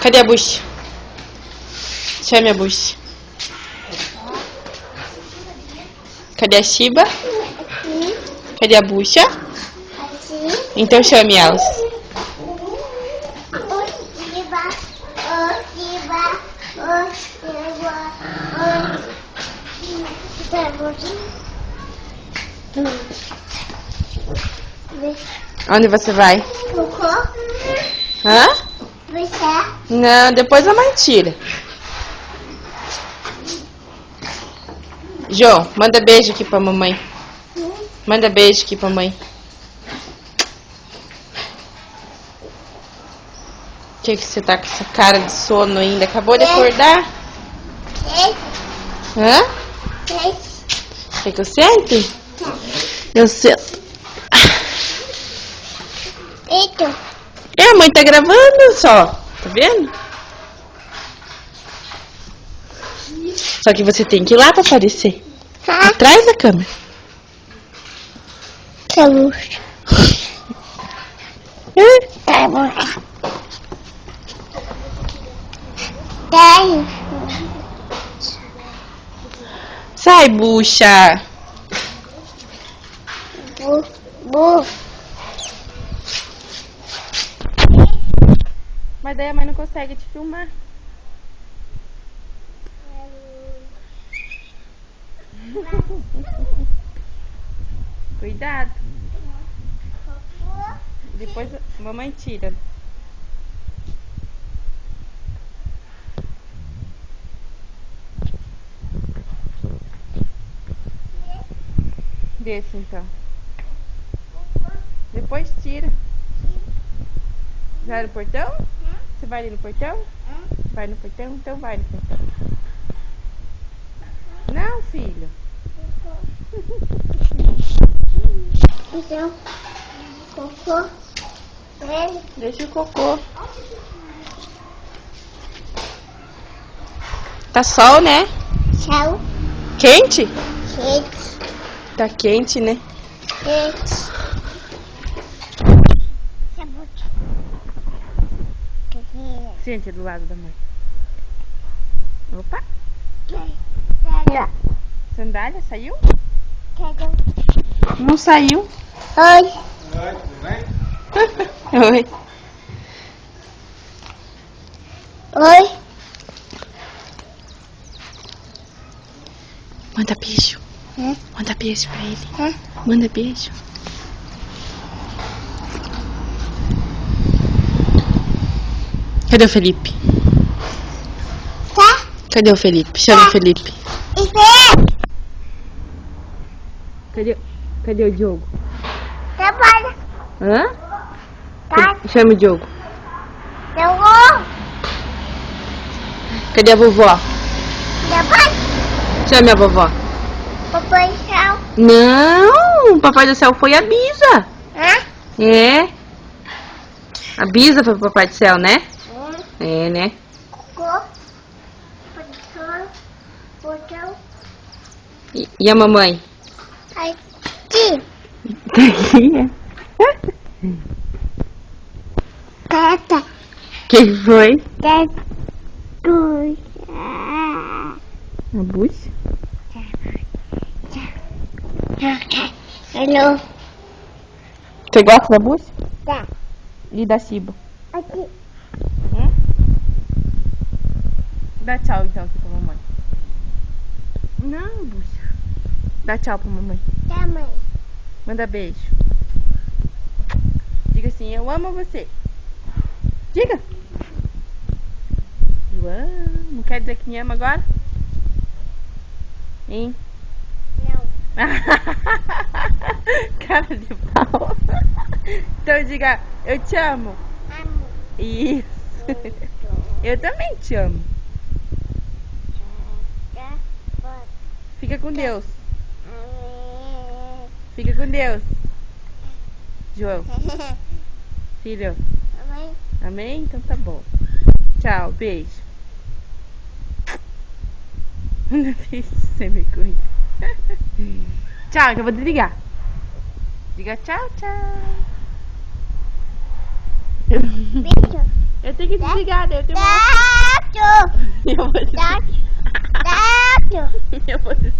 Cadê a bucha? Chame a bucha. Cadê a Shiba? Cadê a bucha? Então chame elas. Onde você vai? Hã? Não, depois a mãe tira. João, manda beijo aqui pra mamãe. Manda beijo aqui pra mãe. Por que você tá com essa cara de sono ainda? Acabou de acordar? Hã? Quer que eu sente? Eu sento. A mãe tá gravando só. Tá vendo? Só que você tem que ir lá pra aparecer. Atrás da câmera. Sai, bucha. Mas daí a mãe não consegue te filmar. Cuidado. Depois a mamãe tira. Desce então. Depois tira. Vai no portão? Você vai ali no portão? Vai no portão? Então vai no portão. Não, filho. Então, cocô. Deixa o cocô. Tá sol, né? Tchau. Quente? Quente. Tá quente, né? Quente. Sente do lado da mãe. Opa. Sandália saiu? Não saiu. Oi. Oi. Oi. Manda beijo. Manda beijo pra ele. Manda beijo. Cadê o Felipe? Tá? Cadê o Felipe? Chama o Felipe. Cadê o Diogo? Trabalha. Hã? Tá? Chama o Diogo. Eu vou. Cadê a vovó? Trabalha. Chame a vovó. Papai, tchau. Não, o Papai do Céu foi a Bisa. É. A Bisa foi pro Papai do Céu, né? É, né? Cocô. Portão. E a mamãe? Aqui. Tá aqui, é? Tata. Quem foi? Tatu. A bucha? Hello. Você gosta da bucha? Tá. E da Shiba? Aqui. Dá tchau então aqui pra mamãe. Não, bucha. Dá tchau pra mamãe. Tá, mãe. Manda beijo. Diga assim, eu amo você. Diga. Eu amo. Não quer dizer que me ama agora? Hein? Não. Cara de pau. Então diga, eu te amo. Amo. Isso. Eu também te amo. Fica com Deus. Fica com Deus. João. Filho. Mãe. Amém? Então tá bom. Tchau, beijo. Você me cuida. Tchau, que eu vou desligar. Diga tchau, tchau. Beijo. Eu tenho que desligar, daí eu tenho Tato. Eu vou desligar. Tato. Eu vou desligar.